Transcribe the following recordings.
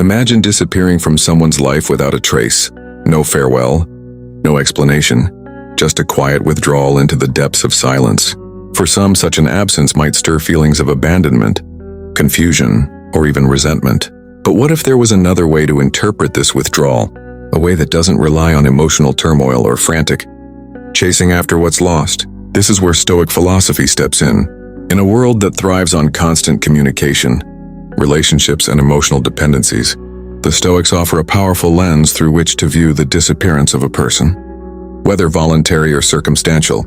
Imagine disappearing from someone's life without a trace. No farewell, no explanation, just a quiet withdrawal into the depths of silence. For some, such an absence might stir feelings of abandonment, confusion, or even resentment. But what if there was another way to interpret this withdrawal? A way that doesn't rely on emotional turmoil or frantic chasing after what's lost. This is where Stoic philosophy steps in. In a world that thrives on constant communication, relationships, and emotional dependencies, the Stoics offer a powerful lens through which to view the disappearance of a person. Whether voluntary or circumstantial,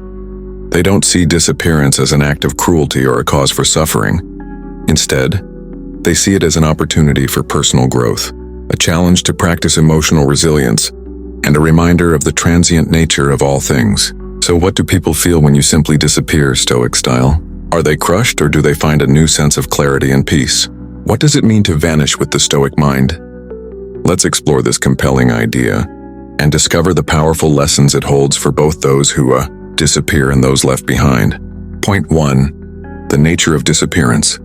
they don't see disappearance as an act of cruelty or a cause for suffering. Instead, they see it as an opportunity for personal growth, a challenge to practice emotional resilience, and a reminder of the transient nature of all things. So what do people feel when you simply disappear, Stoic style? Are they crushed, or do they find a new sense of clarity and peace? What does it mean to vanish with the Stoic mind? Let's explore this compelling idea and discover the powerful lessons it holds for both those who disappear and those left behind. Point 1. The nature of disappearance.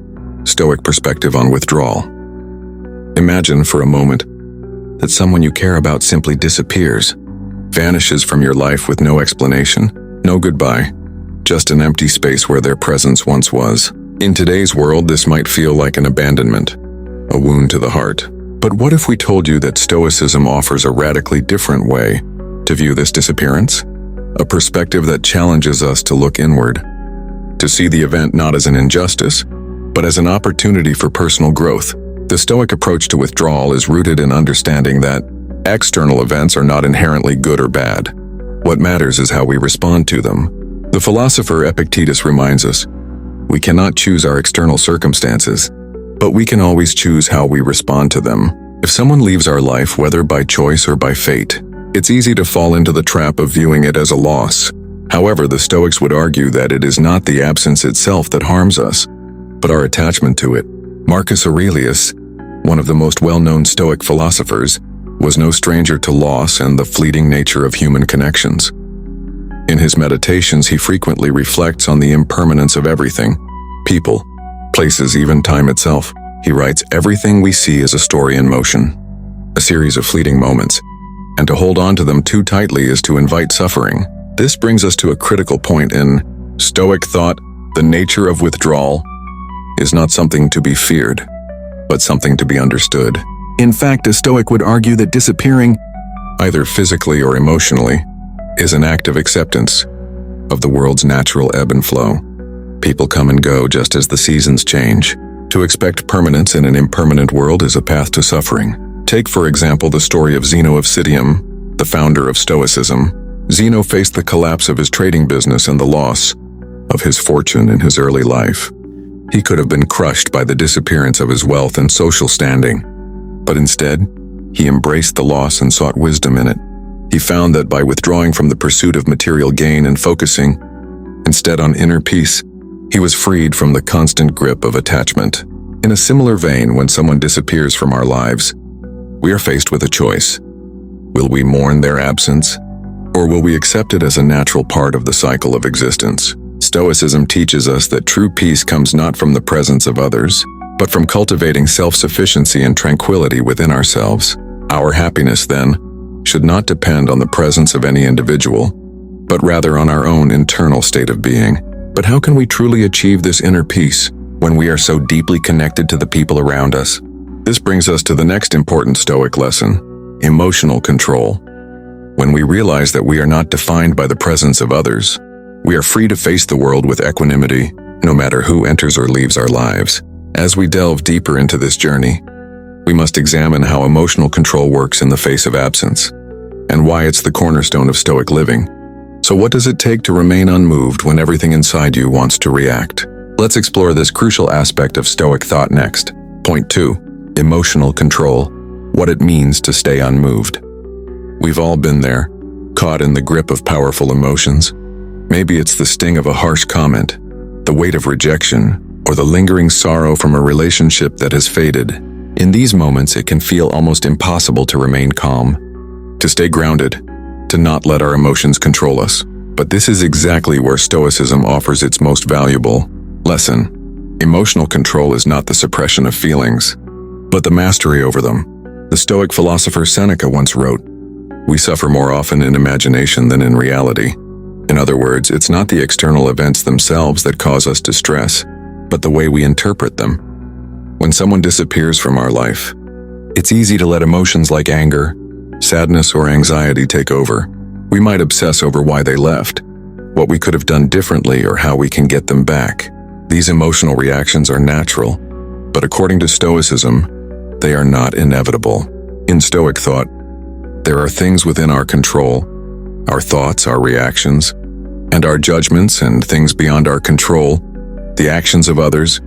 Stoic perspective on withdrawal. Imagine for a moment that someone you care about simply disappears, vanishes from your life with no explanation, no goodbye, just an empty space where their presence once was. In today's world, this might feel like an abandonment, a wound to the heart. But what if we told you that Stoicism offers a radically different way to view this disappearance? A perspective that challenges us to look inward, to see the event not as an injustice, but as an opportunity for personal growth. The Stoic approach to withdrawal is rooted in understanding that external events are not inherently good or bad. What matters is how we respond to them. The philosopher Epictetus reminds us, we cannot choose our external circumstances, but we can always choose how we respond to them. If someone leaves our life, whether by choice or by fate, it's easy to fall into the trap of viewing it as a loss. However, the Stoics would argue that it is not the absence itself that harms us, but our attachment to it. Marcus Aurelius, one of the most well-known Stoic philosophers, was no stranger to loss and the fleeting nature of human connections. In his meditations, he frequently reflects on the impermanence of everything: people, places, even time itself. He writes, everything we see is a story in motion, a series of fleeting moments, and to hold on to them too tightly is to invite suffering. This brings us to a critical point in Stoic thought. The nature of withdrawal is not something to be feared, but something to be understood. In fact, a Stoic would argue that disappearing, either physically or emotionally, is an act of acceptance of the world's natural ebb and flow. People come and go just as the seasons change. To expect permanence in an impermanent world is a path to suffering. Take, for example, the story of Zeno of Citium, the founder of Stoicism. Zeno faced the collapse of his trading business and the loss of his fortune in his early life. He could have been crushed by the disappearance of his wealth and social standing, but instead, he embraced the loss and sought wisdom in it. He found that by withdrawing from the pursuit of material gain and focusing instead on inner peace, he was freed from the constant grip of attachment. In a similar vein, when someone disappears from our lives, we are faced with a choice. Will we mourn their absence, or will we accept it as a natural part of the cycle of existence? Stoicism teaches us that true peace comes not from the presence of others, but from cultivating self-sufficiency and tranquility within ourselves. Our happiness, then, should not depend on the presence of any individual, but rather on our own internal state of being. But how can we truly achieve this inner peace when we are so deeply connected to the people around us? This brings us to the next important Stoic lesson: emotional control. When we realize that we are not defined by the presence of others, we are free to face the world with equanimity, no matter who enters or leaves our lives. As we delve deeper into this journey, we must examine how emotional control works in the face of absence, and why it's the cornerstone of Stoic living. So what does it take to remain unmoved when everything inside you wants to react? Let's explore this crucial aspect of Stoic thought next. Point 2. Emotional control. What it means to stay unmoved. We've all been there, caught in the grip of powerful emotions. Maybe it's the sting of a harsh comment, the weight of rejection, or the lingering sorrow from a relationship that has faded. In these moments, it can feel almost impossible to remain calm, to stay grounded, to not let our emotions control us. But this is exactly where Stoicism offers its most valuable lesson. Emotional control is not the suppression of feelings, but the mastery over them. The Stoic philosopher Seneca once wrote, "We suffer more often in imagination than in reality." In other words, it's not the external events themselves that cause us distress, but the way we interpret them. When someone disappears from our life, it's easy to let emotions like anger, sadness, or anxiety take over. We might obsess over why they left, what we could have done differently, or how we can get them back. These emotional reactions are natural, but according to Stoicism, they are not inevitable. In Stoic thought, there are things within our control, our thoughts, our reactions, and our judgments, and things beyond our control, the actions of others,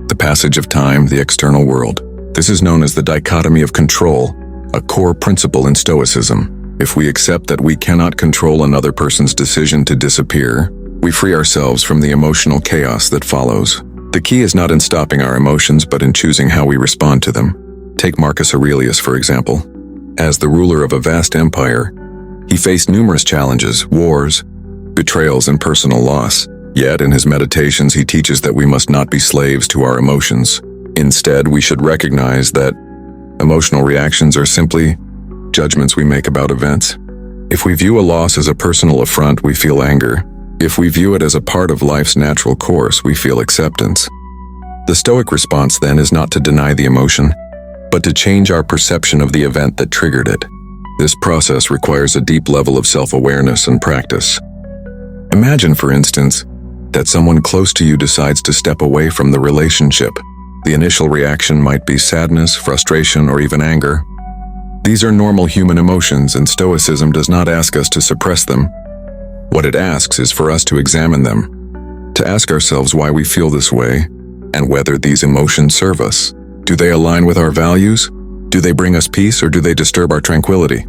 the passage of time, the external world. This is known as the Dichotomy of Control, a core principle in Stoicism. If we accept that we cannot control another person's decision to disappear, we free ourselves from the emotional chaos that follows. The key is not in stopping our emotions, but in choosing how we respond to them. Take Marcus Aurelius, for example. As the ruler of a vast empire, he faced numerous challenges, wars, betrayals, and personal loss. Yet, in his meditations, he teaches that we must not be slaves to our emotions. Instead, we should recognize that emotional reactions are simply judgments we make about events. If we view a loss as a personal affront, we feel anger. If we view it as a part of life's natural course, we feel acceptance. The Stoic response, then, is not to deny the emotion, but to change our perception of the event that triggered it. This process requires a deep level of self-awareness and practice. Imagine, for instance, that someone close to you decides to step away from the relationship. The initial reaction might be sadness, frustration, or even anger. These are normal human emotions, and Stoicism does not ask us to suppress them. What it asks is for us to examine them, to ask ourselves why we feel this way, and whether these emotions serve us. Do they align with our values? Do they bring us peace, or do they disturb our tranquility?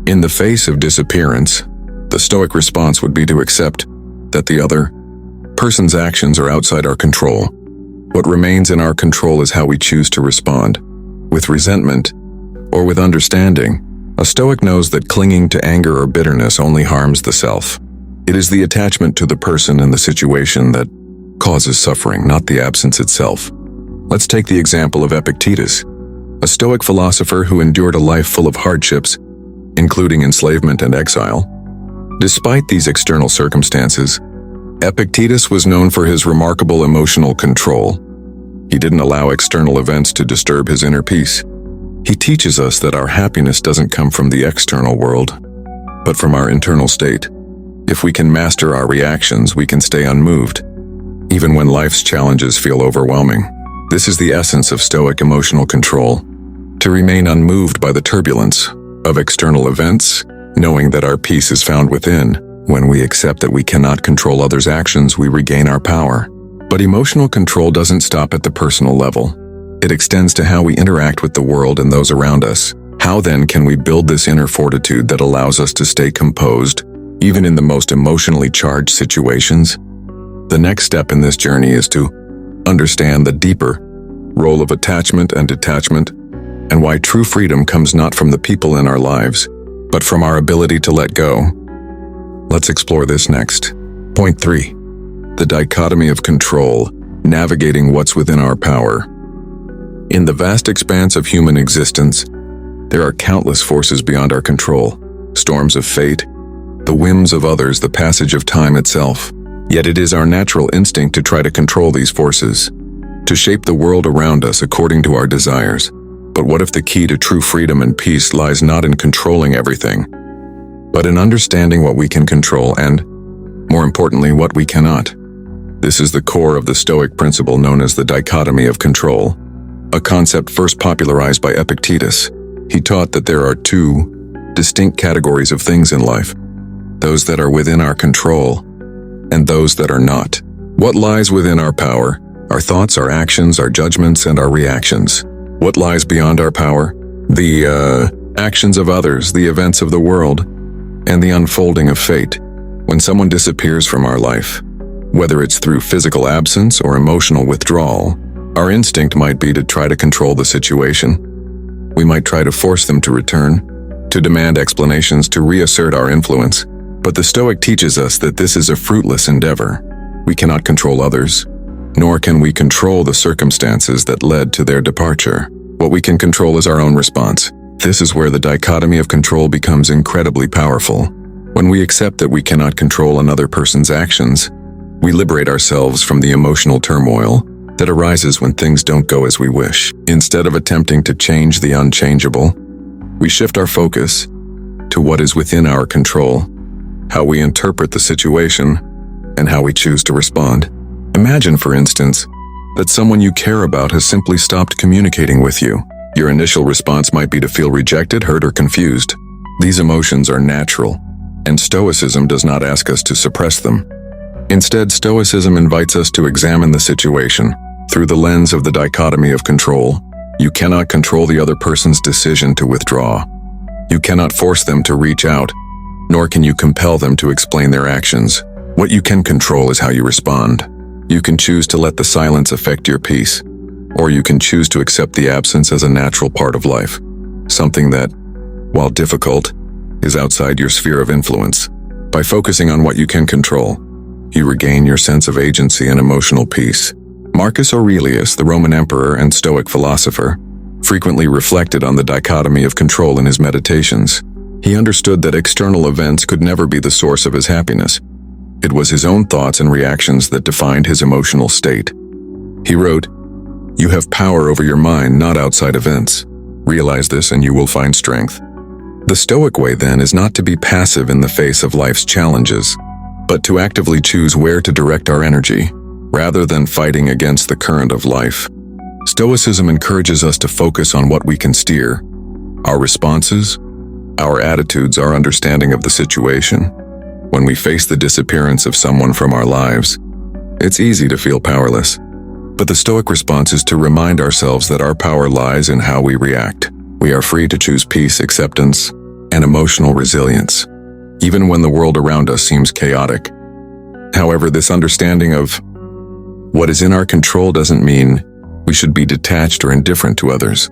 In the face of disappearance, the Stoic response would be to accept that the other person's actions are outside our control. What remains in our control is how we choose to respond, with resentment or with understanding. A Stoic knows that clinging to anger or bitterness only harms the self. It is the attachment to the person and the situation that causes suffering, not the absence itself. Let's take the example of Epictetus, a Stoic philosopher who endured a life full of hardships, including enslavement and exile. Despite these external circumstances, Epictetus was known for his remarkable emotional control. He didn't allow external events to disturb his inner peace. He teaches us that our happiness doesn't come from the external world, but from our internal state. If we can master our reactions, we can stay unmoved, even when life's challenges feel overwhelming. This is the essence of Stoic emotional control, to remain unmoved by the turbulence of external events, knowing that our peace is found within. When we accept that we cannot control others' actions, we regain our power. But emotional control doesn't stop at the personal level. It extends to how we interact with the world and those around us. How then can we build this inner fortitude that allows us to stay composed, even in the most emotionally charged situations? The next step in this journey is to understand the deeper role of attachment and detachment, and why true freedom comes not from the people in our lives, but from our ability to let go. Let's explore this next. Point 3. The Dichotomy of Control, navigating what's within our power. In the vast expanse of human existence, there are countless forces beyond our control, storms of fate, the whims of others, the passage of time itself. Yet it is our natural instinct to try to control these forces, to shape the world around us according to our desires. But what if the key to true freedom and peace lies not in controlling everything, but in understanding what we can control and, more importantly, what we cannot? This is the core of the Stoic principle known as the Dichotomy of Control, a concept first popularized by Epictetus. He taught that there are two distinct categories of things in life, those that are within our control and those that are not. What lies within our power? Our thoughts, our actions, our judgments, and our reactions. What lies beyond our power? The actions of others, the events of the world, and the unfolding of fate. When someone disappears from our life, whether it's through physical absence or emotional withdrawal, our instinct might be to try to control the situation. We might try to force them to return, to demand explanations, to reassert our influence. But the Stoic teaches us that this is a fruitless endeavor. We cannot control others, nor can we control the circumstances that led to their departure. What we can control is our own response. This is where the dichotomy of control becomes incredibly powerful. When we accept that we cannot control another person's actions, we liberate ourselves from the emotional turmoil that arises when things don't go as we wish. Instead of attempting to change the unchangeable, we shift our focus to what is within our control, how we interpret the situation, and how we choose to respond. Imagine, for instance, that someone you care about has simply stopped communicating with you. Your initial response might be to feel rejected, hurt, or confused. These emotions are natural, and Stoicism does not ask us to suppress them. Instead, Stoicism invites us to examine the situation through the lens of the dichotomy of control. You cannot control the other person's decision to withdraw. You cannot force them to reach out, nor can you compel them to explain their actions. What you can control is how you respond. You can choose to let the silence affect your peace, or you can choose to accept the absence as a natural part of life, something that, while difficult, is outside your sphere of influence. By focusing on what you can control, you regain your sense of agency and emotional peace. Marcus Aurelius, the Roman emperor and Stoic philosopher, frequently reflected on the dichotomy of control in his meditations. He understood that external events could never be the source of his happiness. It was his own thoughts and reactions that defined his emotional state. He wrote, "You have power over your mind, not outside events. Realize this and you will find strength." The Stoic way, then, is not to be passive in the face of life's challenges, but to actively choose where to direct our energy, rather than fighting against the current of life. Stoicism encourages us to focus on what we can steer: our responses, our attitudes, our understanding of the situation. When we face the disappearance of someone from our lives, it's easy to feel powerless. But the Stoic response is to remind ourselves that our power lies in how we react. We are free to choose peace, acceptance, and emotional resilience, even when the world around us seems chaotic. However, this understanding of what is in our control doesn't mean we should be detached or indifferent to others.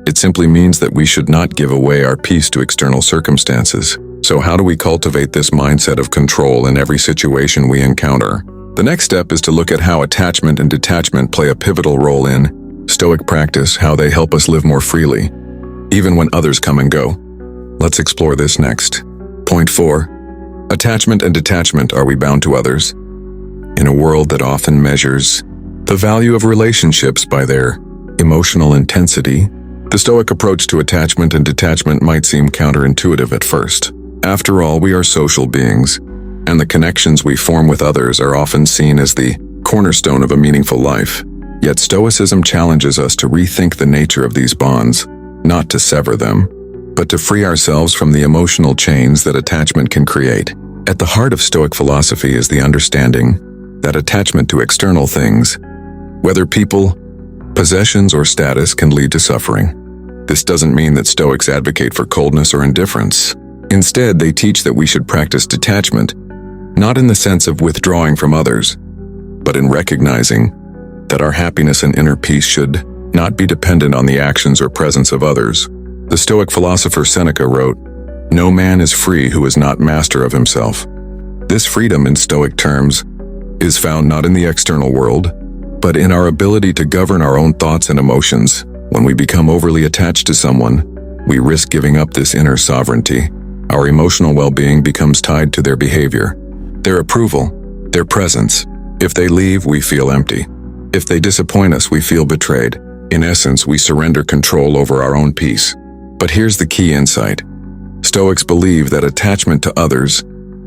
It simply means that we should not give away our peace to external circumstances. So how do we cultivate this mindset of control in every situation we encounter? The next step is to look at how attachment and detachment play a pivotal role in Stoic practice, how they help us live more freely, even when others come and go. Let's explore this next. Point 4. Attachment and detachment. Are we bound to others? In a world that often measures the value of relationships by their emotional intensity, the Stoic approach to attachment and detachment might seem counterintuitive at first. After all, we are social beings, and the connections we form with others are often seen as the cornerstone of a meaningful life. Yet Stoicism challenges us to rethink the nature of these bonds, not to sever them, but to free ourselves from the emotional chains that attachment can create. At the heart of Stoic philosophy is the understanding that attachment to external things, whether people, possessions, or status, can lead to suffering. This doesn't mean that Stoics advocate for coldness or indifference. Instead, they teach that we should practice detachment, not in the sense of withdrawing from others, but in recognizing that our happiness and inner peace should not be dependent on the actions or presence of others. The Stoic philosopher Seneca wrote, "No man is free who is not master of himself." This freedom, in Stoic terms, is found not in the external world, but in our ability to govern our own thoughts and emotions. When we become overly attached to someone, we risk giving up this inner sovereignty. Our emotional well-being becomes tied to their behavior, their approval, their presence. If they leave, we feel empty. If they disappoint us, we feel betrayed. In essence, we surrender control over our own peace. But here's the key insight. Stoics believe that attachment to others,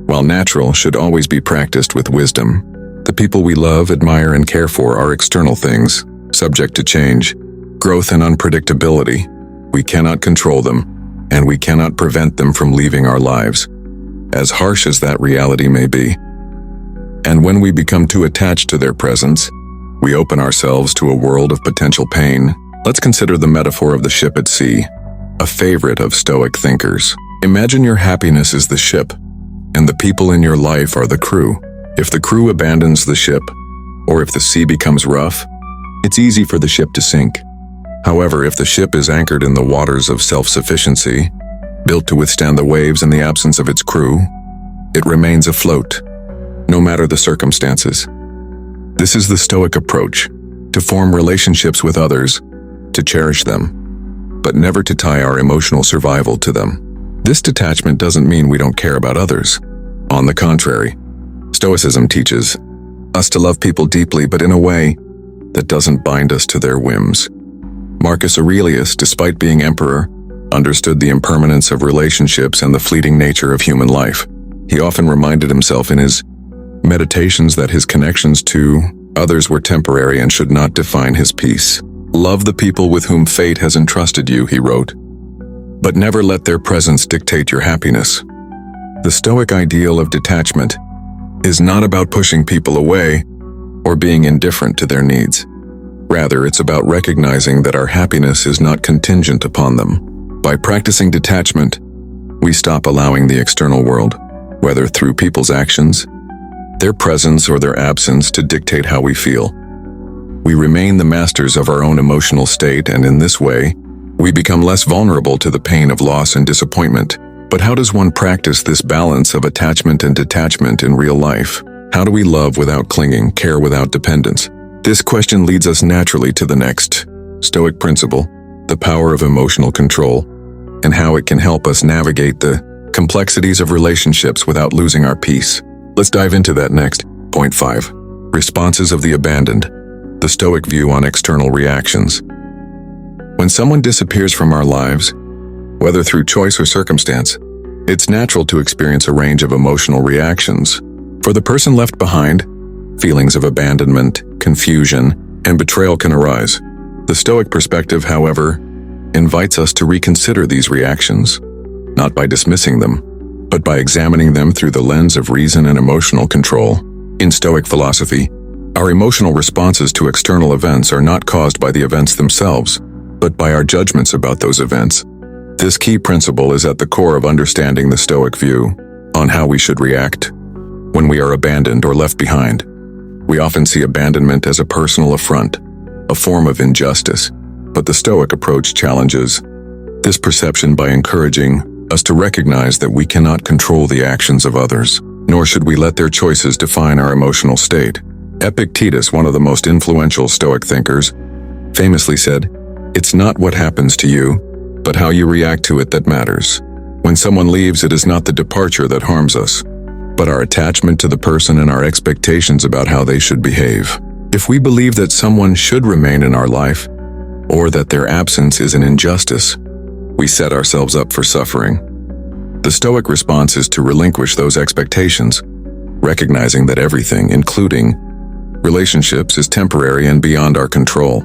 while natural, should always be practiced with wisdom. The people we love, admire, and care for are external things, subject to change, growth, and unpredictability. We cannot control them, and we cannot prevent them from leaving our lives, as harsh as that reality may be. And when we become too attached to their presence, we open ourselves to a world of potential pain. Let's consider the metaphor of the ship at sea, a favorite of Stoic thinkers. Imagine your happiness is the ship, and the people in your life are the crew. If the crew abandons the ship, or if the sea becomes rough, it's easy for the ship to sink. However, if the ship is anchored in the waters of self-sufficiency, built to withstand the waves in the absence of its crew, it remains afloat, no matter the circumstances. This is the Stoic approach: to form relationships with others, to cherish them, but never to tie our emotional survival to them. This detachment doesn't mean we don't care about others. On the contrary, Stoicism teaches us to love people deeply, but in a way that doesn't bind us to their whims. Marcus Aurelius, despite being emperor, understood the impermanence of relationships and the fleeting nature of human life. He often reminded himself in his meditations that his connections to others were temporary and should not define his peace. "Love the people with whom fate has entrusted you," he wrote, "but never let their presence dictate your happiness." The Stoic ideal of detachment is not about pushing people away or being indifferent to their needs. Rather, it's about recognizing that our happiness is not contingent upon them. By practicing detachment, we stop allowing the external world, whether through people's actions, their presence, or their absence, to dictate how we feel. We remain the masters of our own emotional state, and in this way, we become less vulnerable to the pain of loss and disappointment. But how does one practice this balance of attachment and detachment in real life? How do we love without clinging, care without dependence? This question leads us naturally to the next Stoic principle, the power of emotional control, and how it can help us navigate the complexities of relationships without losing our peace. Let's dive into that next. Point 5. Responses of the abandoned. The Stoic view on external reactions. When someone disappears from our lives, whether through choice or circumstance, it's natural to experience a range of emotional reactions. For the person left behind, feelings of abandonment, confusion, and betrayal can arise. The Stoic perspective, however, invites us to reconsider these reactions, not by dismissing them, but by examining them through the lens of reason and emotional control. In Stoic philosophy, our emotional responses to external events are not caused by the events themselves, but by our judgments about those events. This key principle is at the core of understanding the Stoic view on how we should react when we are abandoned or left behind. We often see abandonment as a personal affront, a form of injustice, but the Stoic approach challenges this perception by encouraging us to recognize that we cannot control the actions of others, nor should we let their choices define our emotional state. Epictetus, one of the most influential Stoic thinkers, famously said, "It's not what happens to you, but how you react to it that matters." When someone leaves, it is not the departure that harms us, but our attachment to the person and our expectations about how they should behave. If we believe that someone should remain in our life, or that their absence is an injustice, we set ourselves up for suffering. The Stoic response is to relinquish those expectations, recognizing that everything, including relationships, is temporary and beyond our control.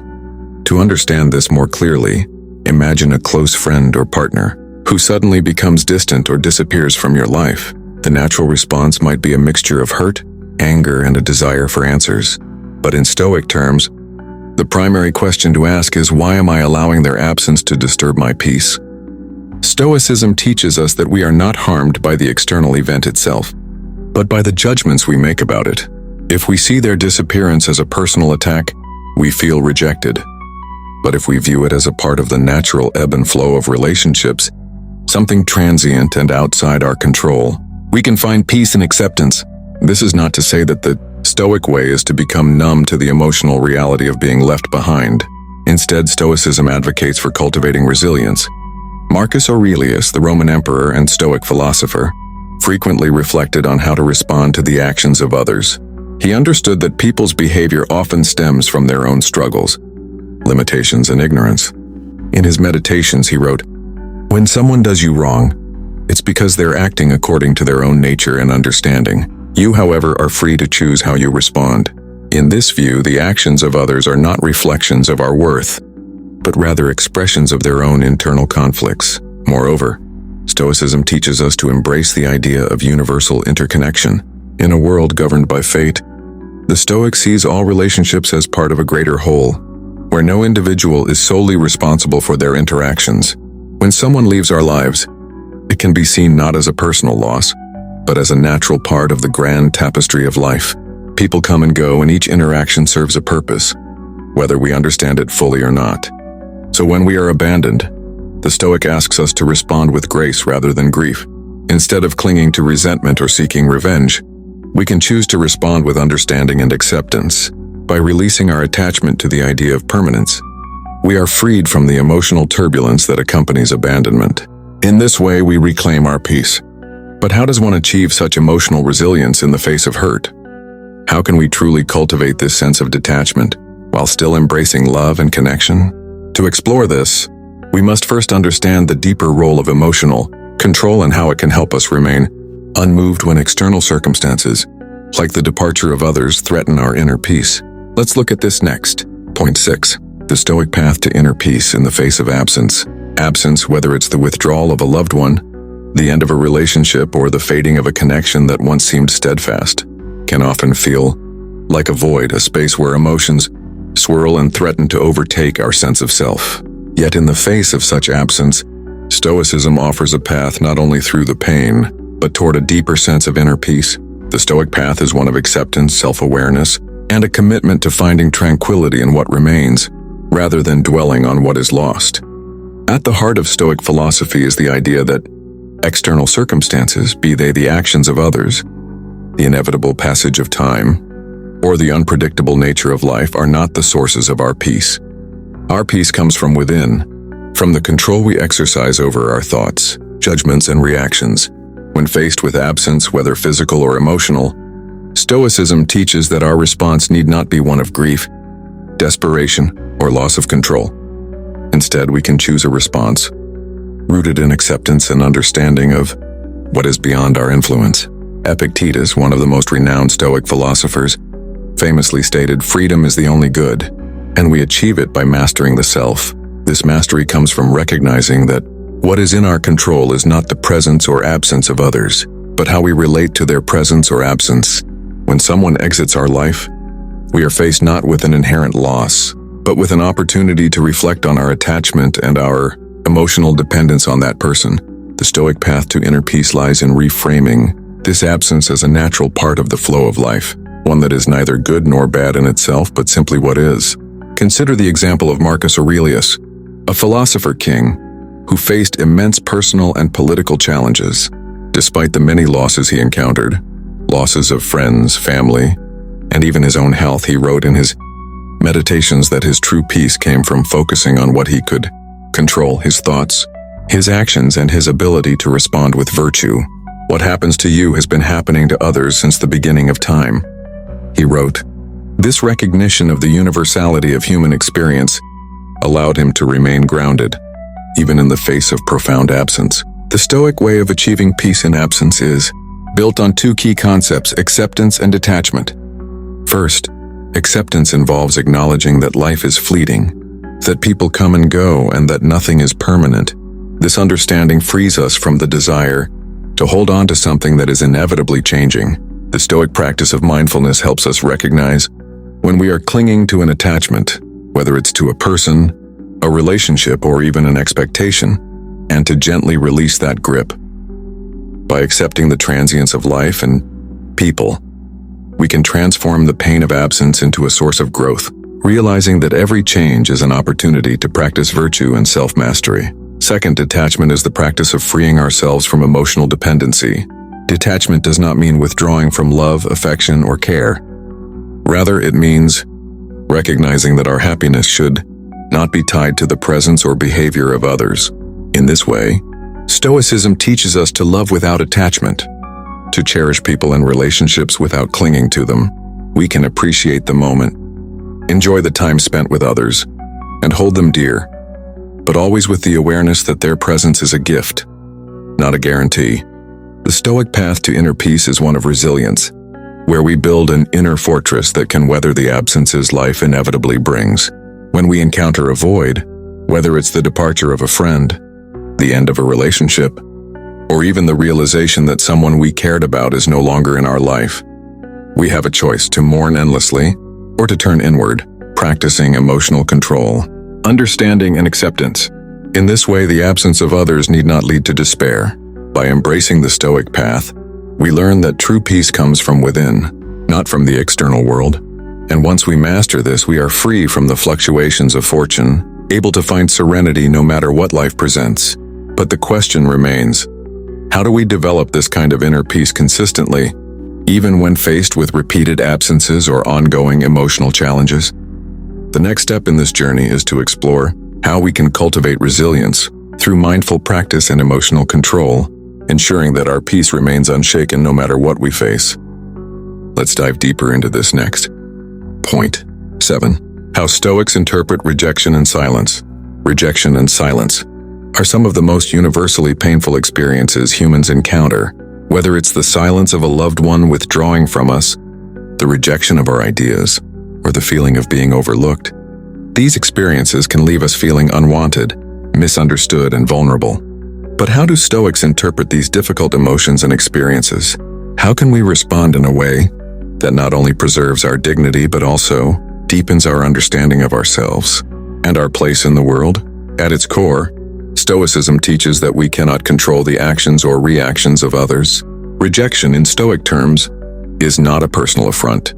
To understand this more clearly, imagine a close friend or partner who suddenly becomes distant or disappears from your life. The natural response might be a mixture of hurt, anger, and a desire for answers. But in Stoic terms, the primary question to ask is, why am I allowing their absence to disturb my peace? Stoicism teaches us that we are not harmed by the external event itself, but by the judgments we make about it. If we see their disappearance as a personal attack, we feel rejected. But if we view it as a part of the natural ebb and flow of relationships, something transient and outside our control, we can find peace and acceptance. This is not to say that the Stoic way is to become numb to the emotional reality of being left behind. Instead, Stoicism advocates for cultivating resilience. Marcus Aurelius, the Roman emperor and Stoic philosopher, frequently reflected on how to respond to the actions of others. He understood that people's behavior often stems from their own struggles, limitations, and ignorance. In his meditations, he wrote, "When someone does you wrong, it's because they're acting according to their own nature and understanding. You, however, are free to choose how you respond." In this view, the actions of others are not reflections of our worth, but rather expressions of their own internal conflicts. Moreover, Stoicism teaches us to embrace the idea of universal interconnection. In a world governed by fate, the Stoic sees all relationships as part of a greater whole, where no individual is solely responsible for their interactions. When someone leaves our lives, it can be seen not as a personal loss, but as a natural part of the grand tapestry of life. People come and go, and each interaction serves a purpose, whether we understand it fully or not. So when we are abandoned, the Stoic asks us to respond with grace rather than grief. Instead of clinging to resentment or seeking revenge, we can choose to respond with understanding and acceptance. By releasing our attachment to the idea of permanence, We are freed from the emotional turbulence that accompanies abandonment. In this way, we reclaim our peace. But how does one achieve such emotional resilience in the face of hurt? How can we truly cultivate this sense of detachment while still embracing love and connection? To explore this, we must first understand the deeper role of emotional control and how it can help us remain unmoved when external circumstances, like the departure of others, threaten our inner peace. Let's look at this next. Point 6. The Stoic Path to Inner Peace in the Face of Absence. Absence, whether it's the withdrawal of a loved one, the end of a relationship, or the fading of a connection that once seemed steadfast, can often feel like a void, a space where emotions swirl and threaten to overtake our sense of self. Yet in the face of such absence, Stoicism offers a path not only through the pain, but toward a deeper sense of inner peace. The Stoic path is one of acceptance, self-awareness, and a commitment to finding tranquility in what remains, rather than dwelling on what is lost. At the heart of Stoic philosophy is the idea that external circumstances, be they the actions of others, the inevitable passage of time, or the unpredictable nature of life, are not the sources of our peace. Our peace comes from within, from the control we exercise over our thoughts, judgments, and reactions. When faced with absence, whether physical or emotional, Stoicism teaches that our response need not be one of grief, desperation, or loss of control. Instead, we can choose a response rooted in acceptance and understanding of what is beyond our influence. Epictetus, one of the most renowned Stoic philosophers, famously stated, "Freedom is the only good, and we achieve it by mastering the self." This mastery comes from recognizing that what is in our control is not the presence or absence of others, but how we relate to their presence or absence. When someone exits our life, we are faced not with an inherent loss, but with an opportunity to reflect on our attachment and our emotional dependence on that person. The Stoic path to inner peace lies in reframing this absence as a natural part of the flow of life, one that is neither good nor bad in itself, but simply what is. Consider the example of Marcus Aurelius, a philosopher king who faced immense personal and political challenges. Despite the many losses he encountered, losses of friends, family, and even his own health, he wrote in his Meditations that his true peace came from focusing on what he could control: his thoughts, his actions, and his ability to respond with virtue. "What happens to you has been happening to others since the beginning of time," he wrote. This recognition of the universality of human experience allowed him to remain grounded, even in the face of profound absence. The Stoic way of achieving peace in absence is built on two key concepts: acceptance and detachment. First, acceptance involves acknowledging that life is fleeting, that people come and go, and that nothing is permanent. This understanding frees us from the desire to hold on to something that is inevitably changing. The Stoic practice of mindfulness helps us recognize when we are clinging to an attachment, whether it's to a person, a relationship, or even an expectation, and to gently release that grip. By accepting the transience of life and people, we can transform the pain of absence into a source of growth, realizing that every change is an opportunity to practice virtue and self-mastery. Second, detachment is the practice of freeing ourselves from emotional dependency. Detachment does not mean withdrawing from love, affection, or care. Rather, it means recognizing that our happiness should not be tied to the presence or behavior of others. In this way, Stoicism teaches us to love without attachment, to cherish people and relationships without clinging to them. We can appreciate the moment, enjoy the time spent with others, and hold them dear, but always with the awareness that their presence is a gift, not a guarantee. The Stoic path to inner peace is one of resilience, where we build an inner fortress that can weather the absences life inevitably brings. When we encounter a void, whether it's the departure of a friend, the end of a relationship, or even the realization that someone we cared about is no longer in our life, we have a choice to mourn endlessly or to turn inward, practicing emotional control, understanding, and acceptance. In this way, the absence of others need not lead to despair. By embracing the Stoic path, we learn that true peace comes from within, not from the external world. And once we master this, we are free from the fluctuations of fortune, able to find serenity no matter what life presents. But the question remains, how do we develop this kind of inner peace consistently, even when faced with repeated absences or ongoing emotional challenges? The next step in this journey is to explore how we can cultivate resilience through mindful practice and emotional control, ensuring that our peace remains unshaken no matter what we face. Let's dive deeper into this next. Point 7. How Stoics interpret rejection and silence. Rejection and silence are some of the most universally painful experiences humans encounter, whether it's the silence of a loved one withdrawing from us, the rejection of our ideas, or the feeling of being overlooked. These experiences can leave us feeling unwanted, misunderstood, and vulnerable. But how do Stoics interpret these difficult emotions and experiences? How can we respond in a way that not only preserves our dignity but also deepens our understanding of ourselves and our place in the world? At its core, Stoicism teaches that we cannot control the actions or reactions of others. Rejection, in Stoic terms, is not a personal affront,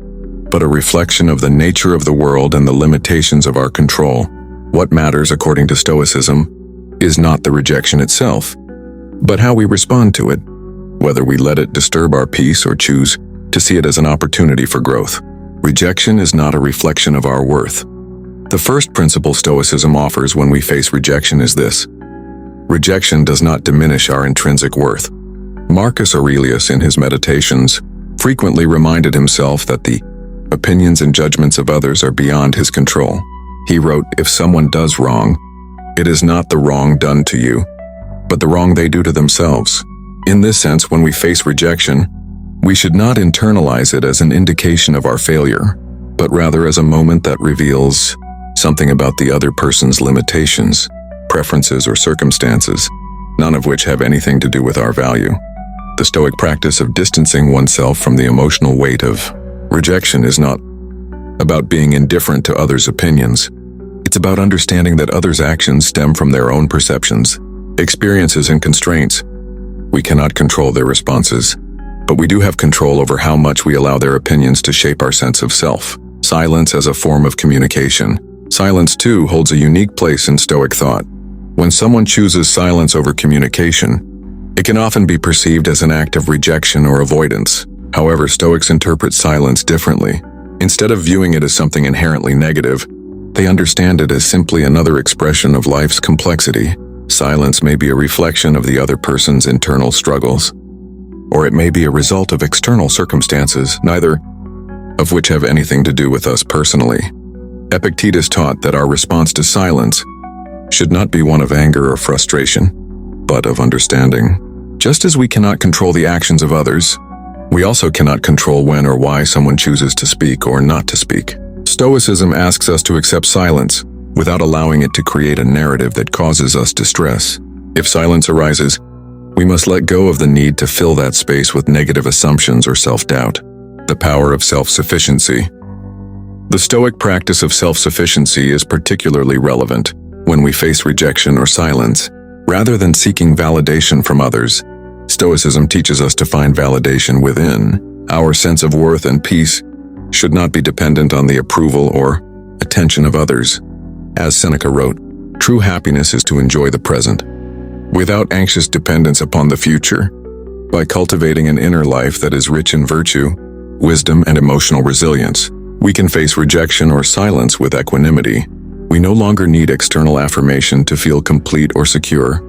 but a reflection of the nature of the world and the limitations of our control. What matters, according to Stoicism, is not the rejection itself, but how we respond to it, whether we let it disturb our peace or choose to see it as an opportunity for growth. Rejection is not a reflection of our worth. The first principle Stoicism offers when we face rejection is this: rejection does not diminish our intrinsic worth. Marcus Aurelius, in his Meditations, frequently reminded himself that the opinions and judgments of others are beyond his control. He wrote, "If someone does wrong, it is not the wrong done to you, but the wrong they do to themselves." In this sense, when we face rejection, we should not internalize it as an indication of our failure, but rather as a moment that reveals something about the other person's limitations, preferences, or circumstances, none of which have anything to do with our value. The Stoic practice of distancing oneself from the emotional weight of rejection is not about being indifferent to others' opinions. It's about understanding that others' actions stem from their own perceptions, experiences, and constraints. We cannot control their responses, but we do have control over how much we allow their opinions to shape our sense of self. Silence as a form of communication. Silence, too, holds a unique place in Stoic thought. When someone chooses silence over communication, it can often be perceived as an act of rejection or avoidance. However, Stoics interpret silence differently. Instead of viewing it as something inherently negative, they understand it as simply another expression of life's complexity. Silence may be a reflection of the other person's internal struggles, or it may be a result of external circumstances, neither of which have anything to do with us personally. Epictetus taught that our response to silence should not be one of anger or frustration, but of understanding. Just as we cannot control the actions of others, we also cannot control when or why someone chooses to speak or not to speak. Stoicism asks us to accept silence without allowing it to create a narrative that causes us distress. If silence arises, we must let go of the need to fill that space with negative assumptions or self-doubt. The power of self-sufficiency. The Stoic practice of self-sufficiency is particularly relevant when we face rejection or silence. Rather than seeking validation from others, Stoicism teaches us to find validation within. Our sense of worth and peace should not be dependent on the approval or attention of others. As Seneca wrote, "True happiness is to enjoy the present, without anxious dependence upon the future." By cultivating an inner life that is rich in virtue, wisdom, and emotional resilience, we can face rejection or silence with equanimity. We no longer need external affirmation to feel complete or secure.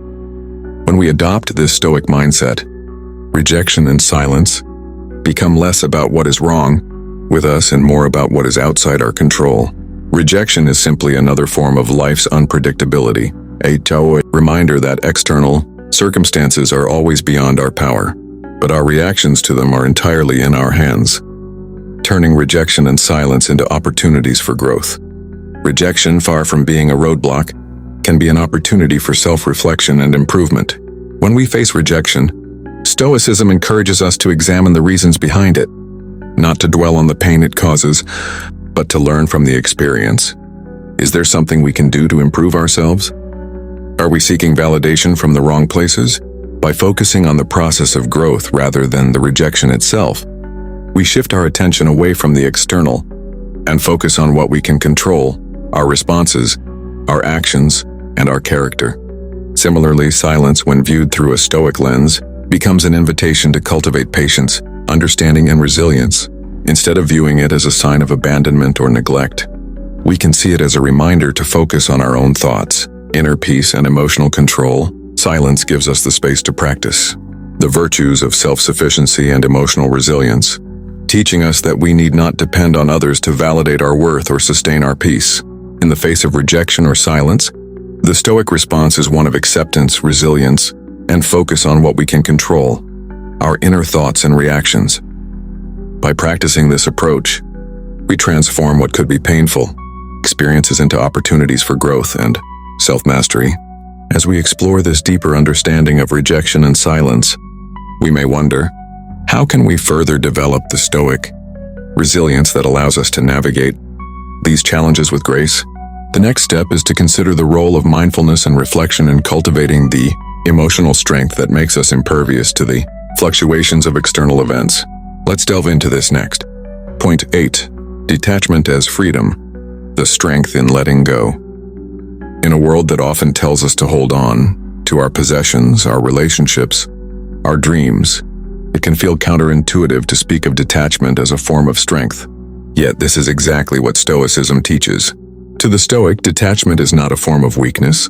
When we adopt this Stoic mindset, rejection and silence become less about what is wrong with us and more about what is outside our control. Rejection is simply another form of life's unpredictability, a reminder that external circumstances are always beyond our power, but our reactions to them are entirely in our hands, turning rejection and silence into opportunities for growth. Rejection, far from being a roadblock, can be an opportunity for self-reflection and improvement. When we face rejection, Stoicism encourages us to examine the reasons behind it, not to dwell on the pain it causes, but to learn from the experience. Is there something we can do to improve ourselves? Are we seeking validation from the wrong places? By focusing on the process of growth rather than the rejection itself, we shift our attention away from the external and focus on what we can control: our responses, our actions, and our character. Similarly, silence, when viewed through a Stoic lens, becomes an invitation to cultivate patience, understanding, and resilience, instead of viewing it as a sign of abandonment or neglect. We can see it as a reminder to focus on our own thoughts, inner peace, and emotional control. Silence gives us the space to practice the virtues of self-sufficiency and emotional resilience, teaching us that we need not depend on others to validate our worth or sustain our peace. In the face of rejection or silence, the Stoic response is one of acceptance, resilience, and focus on what we can control, our inner thoughts and reactions. By practicing this approach, we transform what could be painful experiences into opportunities for growth and self-mastery. As we explore this deeper understanding of rejection and silence, we may wonder, how can we further develop the Stoic resilience that allows us to navigate these challenges with grace? The next step is to consider the role of mindfulness and reflection in cultivating the emotional strength that makes us impervious to the fluctuations of external events. Let's delve into this next. Point 8. Detachment as freedom, the strength in letting go. In a world that often tells us to hold on to our possessions, our relationships, our dreams, it can feel counterintuitive to speak of detachment as a form of strength. Yet this is exactly what Stoicism teaches. To the Stoic, detachment is not a form of weakness,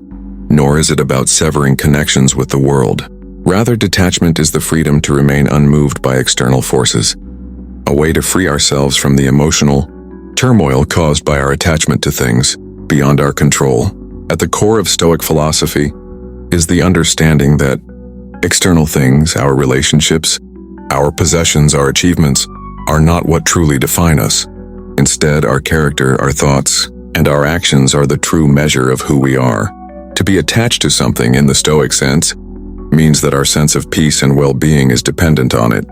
nor is it about severing connections with the world. Rather, detachment is the freedom to remain unmoved by external forces, a way to free ourselves from the emotional turmoil caused by our attachment to things beyond our control. At the core of Stoic philosophy is the understanding that external things, our relationships, our possessions, our achievements, are not what truly define us. Instead, our character, our thoughts, and our actions are the true measure of who we are. To be attached to something in the Stoic sense means that our sense of peace and well-being is dependent on it.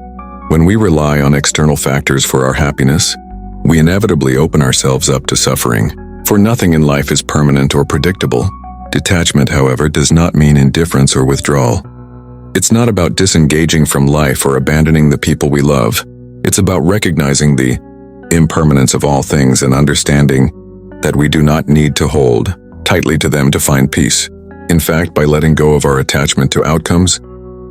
When we rely on external factors for our happiness, we inevitably open ourselves up to suffering. For nothing in life is permanent or predictable. Detachment, however, does not mean indifference or withdrawal. It's not about disengaging from life or abandoning the people we love. It's about recognizing the impermanence of all things and understanding that we do not need to hold tightly to them to find peace. In fact, by letting go of our attachment to outcomes,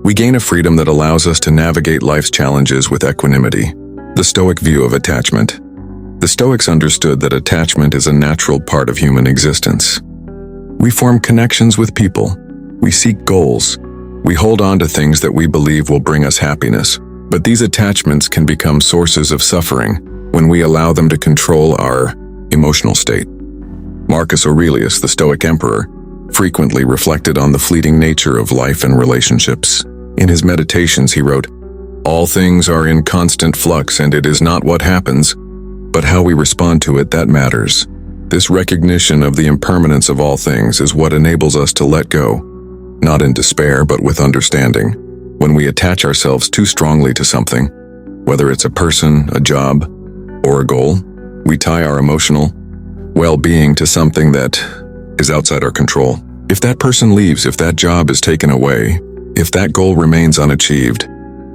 we gain a freedom that allows us to navigate life's challenges with equanimity. The Stoic view of attachment. The Stoics understood that attachment is a natural part of human existence. We form connections with people. We seek goals. We hold on to things that we believe will bring us happiness. But these attachments can become sources of suffering when we allow them to control our emotional state. Marcus Aurelius, the Stoic emperor, frequently reflected on the fleeting nature of life and relationships. In his meditations, he wrote, "All things are in constant flux, and it is not what happens, but how we respond to it that matters." This recognition of the impermanence of all things is what enables us to let go, not in despair, but with understanding. When we attach ourselves too strongly to something, whether it's a person, a job, or a goal, we tie our emotional well-being to something that is outside our control. If that person leaves, if that job is taken away, if that goal remains unachieved,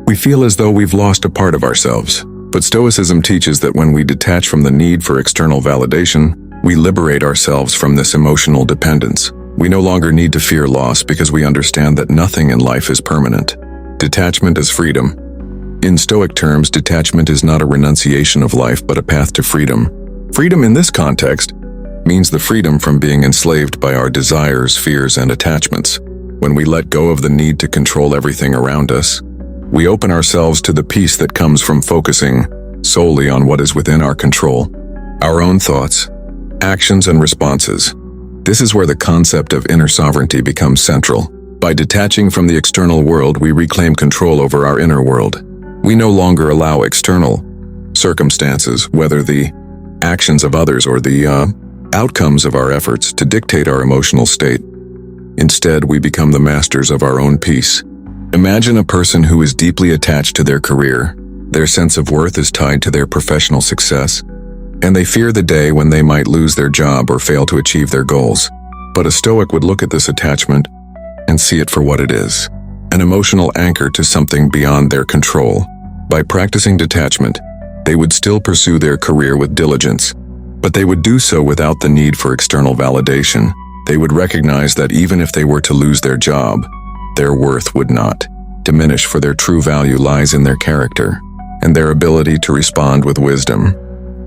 we feel as though we've lost a part of ourselves. But Stoicism teaches that when we detach from the need for external validation, we liberate ourselves from this emotional dependence. We no longer need to fear loss because we understand that nothing in life is permanent. Detachment is freedom. In Stoic terms, detachment is not a renunciation of life, but a path to freedom. Freedom in this context means the freedom from being enslaved by our desires, fears, and attachments. When we let go of the need to control everything around us, we open ourselves to the peace that comes from focusing solely on what is within our control, our own thoughts, actions, and responses. This is where the concept of inner sovereignty becomes central. By detaching from the external world, we reclaim control over our inner world. We no longer allow external circumstances, whether the actions of others or the outcomes of our efforts, to dictate our emotional state. Instead, we become the masters of our own peace. Imagine a person who is deeply attached to their career. Their sense of worth is tied to their professional success, and they fear the day when they might lose their job or fail to achieve their goals. But a Stoic would look at this attachment and see it for what it is, an emotional anchor to something beyond their control. By practicing detachment, they would still pursue their career with diligence, but they would do so without the need for external validation. They would recognize that even if they were to lose their job, their worth would not diminish, for their true value lies in their character and their ability to respond with wisdom.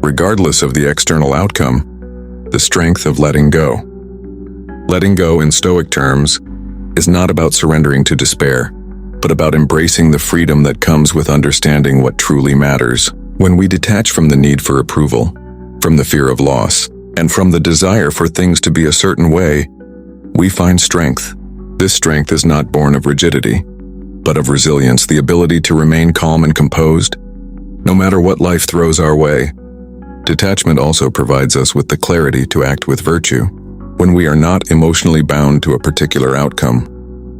Regardless of the external outcome, the strength of letting go. Letting go in Stoic terms is not about surrendering to despair, but about embracing the freedom that comes with understanding what truly matters. When we detach from the need for approval, from the fear of loss, and from the desire for things to be a certain way, we find strength. This strength is not born of rigidity, but of resilience, the ability to remain calm and composed, no matter what life throws our way. Detachment also provides us with the clarity to act with virtue. When we are not emotionally bound to a particular outcome,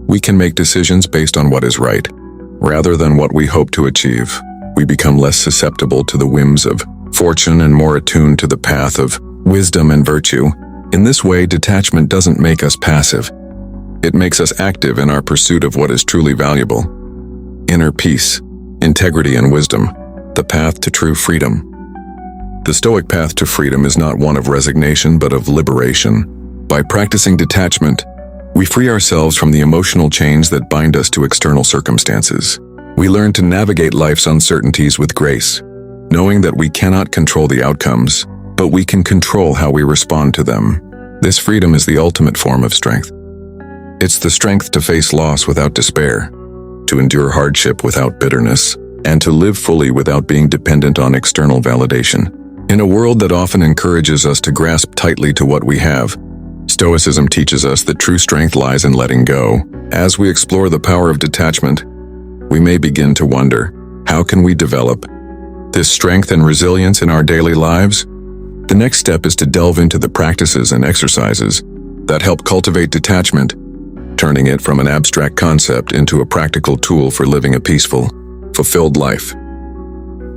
we can make decisions based on what is right, rather than what we hope to achieve. We become less susceptible to the whims of fortune and more attuned to the path of wisdom and virtue. In this way, detachment doesn't make us passive. It makes us active in our pursuit of what is truly valuable. Inner peace, integrity, and wisdom, the path to true freedom. The Stoic path to freedom is not one of resignation, but of liberation. By practicing detachment, we free ourselves from the emotional chains that bind us to external circumstances. We learn to navigate life's uncertainties with grace, knowing that we cannot control the outcomes, but we can control how we respond to them. This freedom is the ultimate form of strength. It's the strength to face loss without despair, to endure hardship without bitterness, and to live fully without being dependent on external validation. In a world that often encourages us to grasp tightly to what we have, Stoicism teaches us that true strength lies in letting go. As we explore the power of detachment, we may begin to wonder, how can we develop this strength and resilience in our daily lives? The next step is to delve into the practices and exercises that help cultivate detachment, turning it from an abstract concept into a practical tool for living a peaceful, fulfilled life.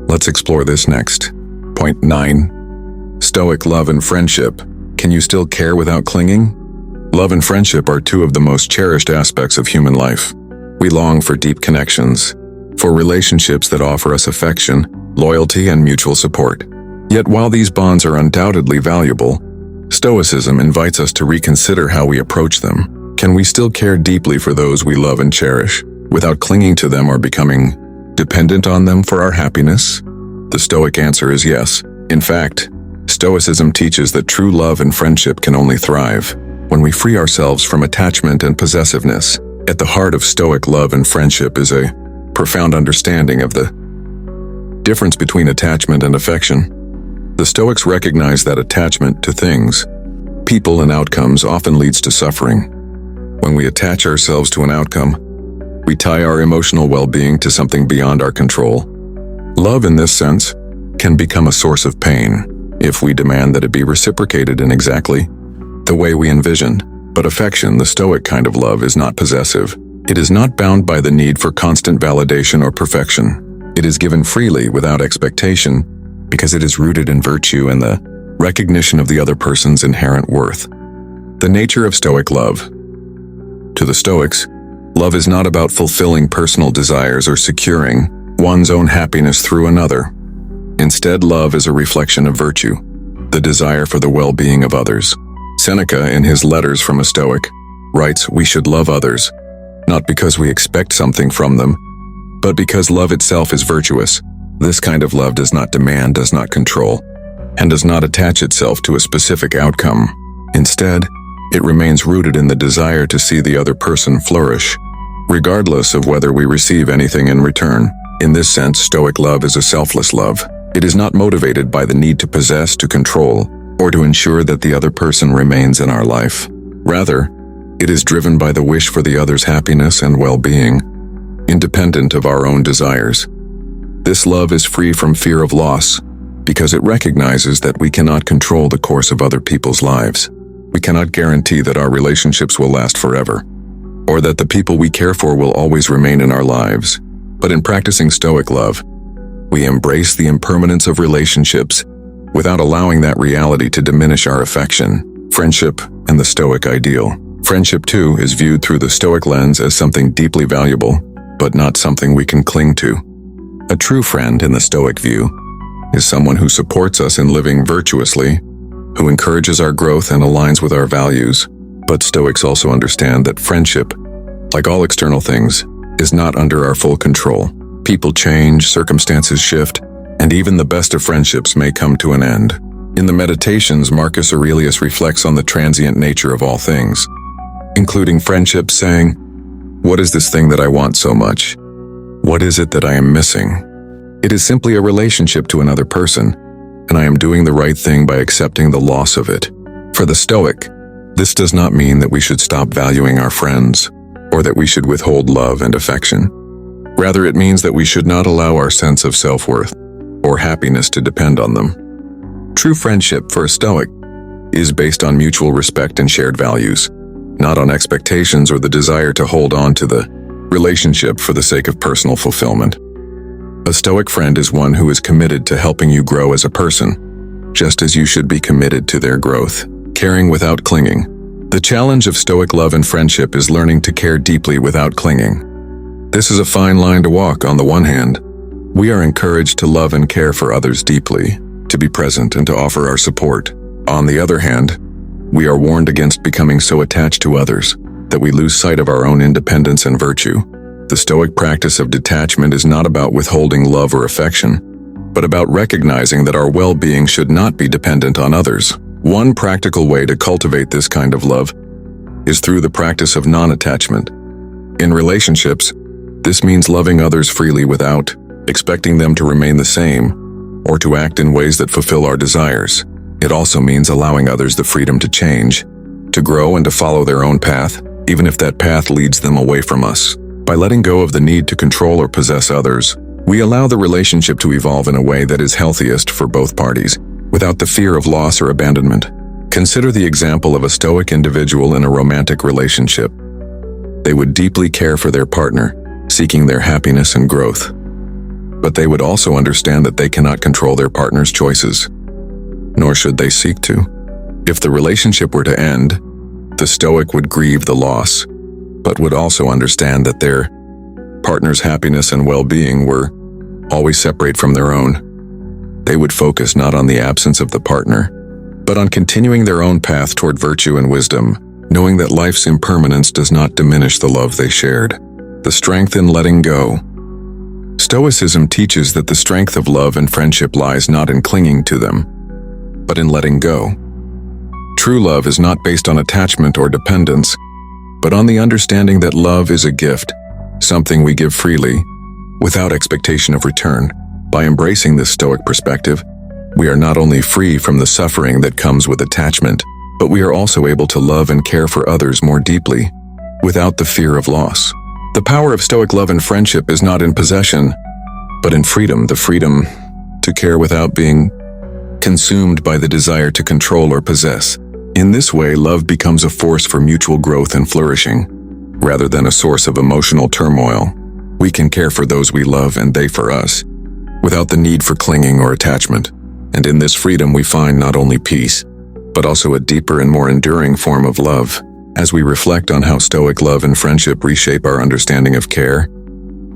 Let's explore this next. Point 9. Stoic love and friendship. Can you still care without clinging? Love and friendship are two of the most cherished aspects of human life. We long for deep connections, for relationships that offer us affection, loyalty, and mutual support. Yet while these bonds are undoubtedly valuable, Stoicism invites us to reconsider how we approach them. Can we still care deeply for those we love and cherish, without clinging to them or becoming dependent on them for our happiness? The Stoic answer is yes. In fact, Stoicism teaches that true love and friendship can only thrive when we free ourselves from attachment and possessiveness. At the heart of Stoic love and friendship is a profound understanding of the difference between attachment and affection. The Stoics recognize that attachment to things, people, and outcomes often leads to suffering. When we attach ourselves to an outcome, we tie our emotional well-being to something beyond our control. Love, in this sense, can become a source of pain if we demand that it be reciprocated in exactly the way we envisioned. But affection, the Stoic kind of love, is not possessive. It is not bound by the need for constant validation or perfection. It is given freely without expectation because it is rooted in virtue and the recognition of the other person's inherent worth. The nature of Stoic love. To the Stoics, love is not about fulfilling personal desires or securing one's own happiness through another. Instead, love is a reflection of virtue, the desire for the well-being of others. Seneca, in his Letters from a Stoic, writes, "We should love others, not because we expect something from them, but because love itself is virtuous. This kind of love does not demand, does not control, and does not attach itself to a specific outcome. Instead, it remains rooted in the desire to see the other person flourish, regardless of whether we receive anything in return." In this sense, Stoic love is a selfless love. It is not motivated by the need to possess, to control, or to ensure that the other person remains in our life. Rather, it is driven by the wish for the other's happiness and well-being, independent of our own desires. This love is free from fear of loss, because it recognizes that we cannot control the course of other people's lives. We cannot guarantee that our relationships will last forever, or that the people we care for will always remain in our lives. But in practicing Stoic love, we embrace the impermanence of relationships without allowing that reality to diminish our affection, friendship, and the Stoic ideal. Friendship, too, is viewed through the Stoic lens as something deeply valuable, but not something we can cling to. A true friend, in the Stoic view, is someone who supports us in living virtuously, who encourages our growth and aligns with our values. But Stoics also understand that friendship, like all external things, is not under our full control. People change, circumstances shift, and even the best of friendships may come to an end. In the Meditations, Marcus Aurelius reflects on the transient nature of all things, including friendship, saying, "What is this thing that I want so much? What is it that I am missing? It is simply a relationship to another person, and I am doing the right thing by accepting the loss of it." For the Stoic, this does not mean that we should stop valuing our friends, or that we should withhold love and affection. Rather, it means that we should not allow our sense of self-worth or happiness to depend on them. True friendship for a Stoic is based on mutual respect and shared values, not on expectations or the desire to hold on to the relationship for the sake of personal fulfillment. A Stoic friend is one who is committed to helping you grow as a person, just as you should be committed to their growth, caring without clinging. The challenge of Stoic love and friendship is learning to care deeply without clinging. This is a fine line to walk. On the one hand, we are encouraged to love and care for others deeply, to be present and to offer our support. On the other hand, we are warned against becoming so attached to others that we lose sight of our own independence and virtue. The Stoic practice of detachment is not about withholding love or affection, but about recognizing that our well-being should not be dependent on others. One practical way to cultivate this kind of love is through the practice of non-attachment. In relationships, this means loving others freely without expecting them to remain the same or to act in ways that fulfill our desires. It also means allowing others the freedom to change, to grow and to follow their own path, even if that path leads them away from us. By letting go of the need to control or possess others, we allow the relationship to evolve in a way that is healthiest for both parties, without the fear of loss or abandonment. Consider the example of a Stoic individual in a romantic relationship. They would deeply care for their partner, seeking their happiness and growth. But they would also understand that they cannot control their partner's choices, nor should they seek to. If the relationship were to end, the Stoic would grieve the loss, but would also understand that their partner's happiness and well-being were always separate from their own. They would focus not on the absence of the partner, but on continuing their own path toward virtue and wisdom, knowing that life's impermanence does not diminish the love they shared. The strength in letting go. Stoicism teaches that the strength of love and friendship lies not in clinging to them, but in letting go. True love is not based on attachment or dependence, but on the understanding that love is a gift, something we give freely, without expectation of return. By embracing this Stoic perspective, we are not only free from the suffering that comes with attachment, but we are also able to love and care for others more deeply, without the fear of loss. The power of Stoic love and friendship is not in possession, but in freedom, the freedom to care without being consumed by the desire to control or possess. In this way, love becomes a force for mutual growth and flourishing, rather than a source of emotional turmoil. We can care for those we love and they for us, without the need for clinging or attachment. And in this freedom we find not only peace, but also a deeper and more enduring form of love. As we reflect on how Stoic love and friendship reshape our understanding of care,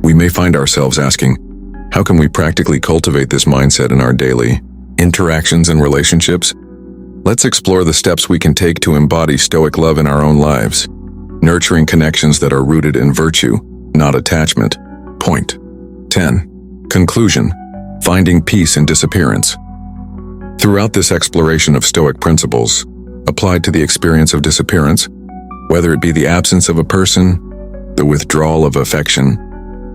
we may find ourselves asking, how can we practically cultivate this mindset in our daily interactions and relationships? Let's explore the steps we can take to embody Stoic love in our own lives, nurturing connections that are rooted in virtue, not attachment. Point 10. Conclusion. Finding peace in disappearance. Throughout this exploration of Stoic principles, applied to the experience of disappearance, whether it be the absence of a person, the withdrawal of affection,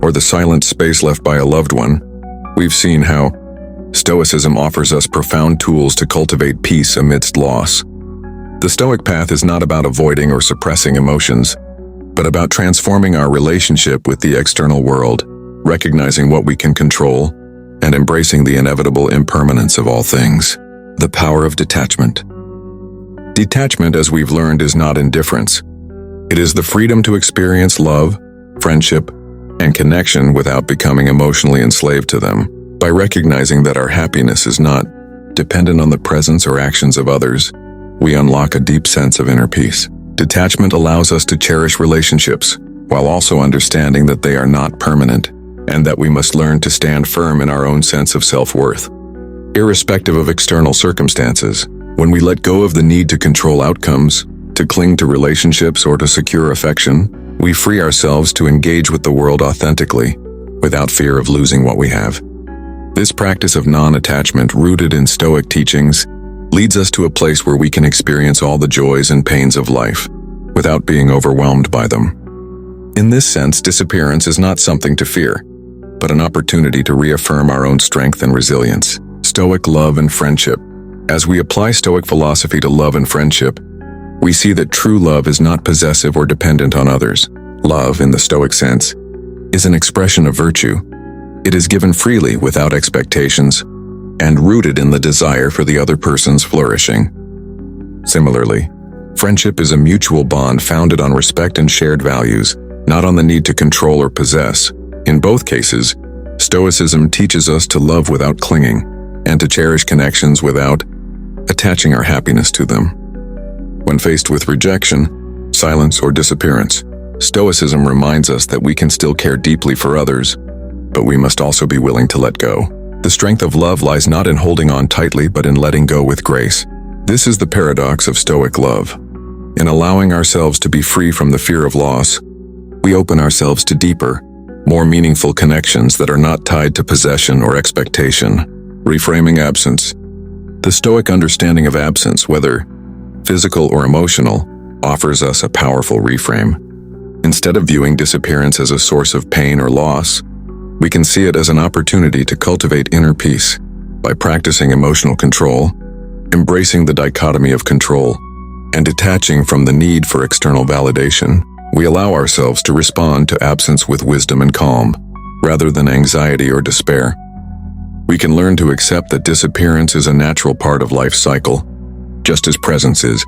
or the silent space left by a loved one, we've seen how Stoicism offers us profound tools to cultivate peace amidst loss. The Stoic path is not about avoiding or suppressing emotions, but about transforming our relationship with the external world, recognizing what we can control, and embracing the inevitable impermanence of all things. The power of detachment. Detachment, as we've learned, is not indifference. It is the freedom to experience love, friendship, and connection without becoming emotionally enslaved to them. By recognizing that our happiness is not dependent on the presence or actions of others, we unlock a deep sense of inner peace. Detachment allows us to cherish relationships, while also understanding that they are not permanent, and that we must learn to stand firm in our own sense of self-worth. Irrespective of external circumstances, when we let go of the need to control outcomes, to cling to relationships, or to secure affection, we free ourselves to engage with the world authentically, without fear of losing what we have. This practice of non-attachment, rooted in Stoic teachings, leads us to a place where we can experience all the joys and pains of life without being overwhelmed by them. In this sense, disappearance is not something to fear, but an opportunity to reaffirm our own strength and resilience. Stoic Love and Friendship. As we apply Stoic philosophy to love and friendship, we see that true love is not possessive or dependent on others. Love, in the Stoic sense, is an expression of virtue. It is given freely without expectations and rooted in the desire for the other person's flourishing. Similarly, friendship is a mutual bond founded on respect and shared values, not on the need to control or possess. In both cases, Stoicism teaches us to love without clinging and to cherish connections without attaching our happiness to them. When faced with rejection, silence, or disappearance, Stoicism reminds us that we can still care deeply for others, but we must also be willing to let go. The strength of love lies not in holding on tightly, but in letting go with grace. This is the paradox of Stoic love. In allowing ourselves to be free from the fear of loss, we open ourselves to deeper, more meaningful connections that are not tied to possession or expectation. Reframing absence. The Stoic understanding of absence, whether physical or emotional, offers us a powerful reframe. Instead of viewing disappearance as a source of pain or loss, we can see it as an opportunity to cultivate inner peace. By practicing emotional control, embracing the dichotomy of control, and detaching from the need for external validation, we allow ourselves to respond to absence with wisdom and calm, rather than anxiety or despair. We can learn to accept that disappearance is a natural part of life's cycle. Just as presence is,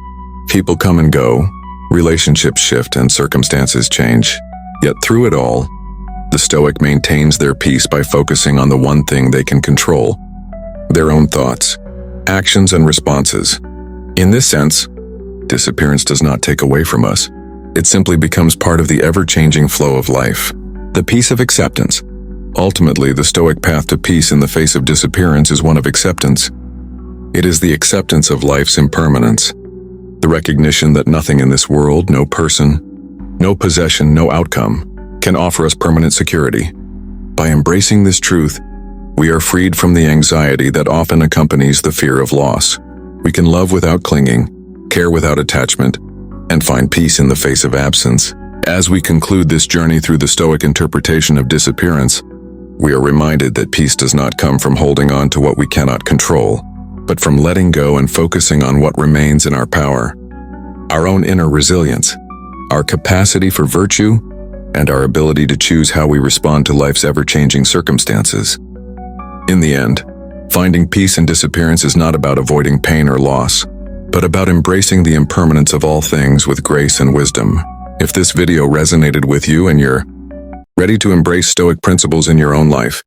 people come and go, relationships shift, and circumstances change. Yet through it all, the Stoic maintains their peace by focusing on the one thing they can control: their own thoughts, actions, and responses. In this sense, disappearance does not take away from us. It simply becomes part of the ever-changing flow of life. The peace of acceptance. Ultimately, the Stoic path to peace in the face of disappearance is one of acceptance. It is the acceptance of life's impermanence, the recognition that nothing in this world, no person, no possession, no outcome, can offer us permanent security. By embracing this truth, we are freed from the anxiety that often accompanies the fear of loss. We can love without clinging, care without attachment, and find peace in the face of absence. As we conclude this journey through the Stoic interpretation of disappearance, we are reminded that peace does not come from holding on to what we cannot control, but from letting go and focusing on what remains in our power. Our own inner resilience, our capacity for virtue, and our ability to choose how we respond to life's ever-changing circumstances. In the end, finding peace in disappearance is not about avoiding pain or loss, but about embracing the impermanence of all things with grace and wisdom. If this video resonated with you and you're ready to embrace Stoic principles in your own life,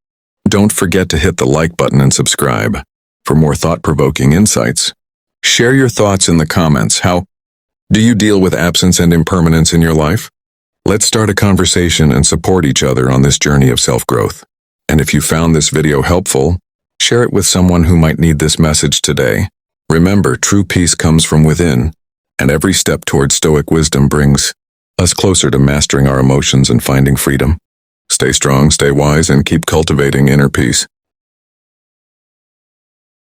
don't forget to hit the like button and subscribe for more thought-provoking insights. Share your thoughts in the comments. How do you deal with absence and impermanence in your life? Let's start a conversation and support each other on this journey of self-growth. And if you found this video helpful, share it with someone who might need this message today. Remember, true peace comes from within, and every step towards Stoic wisdom brings us closer to mastering our emotions and finding freedom. Stay strong, stay wise, and keep cultivating inner peace.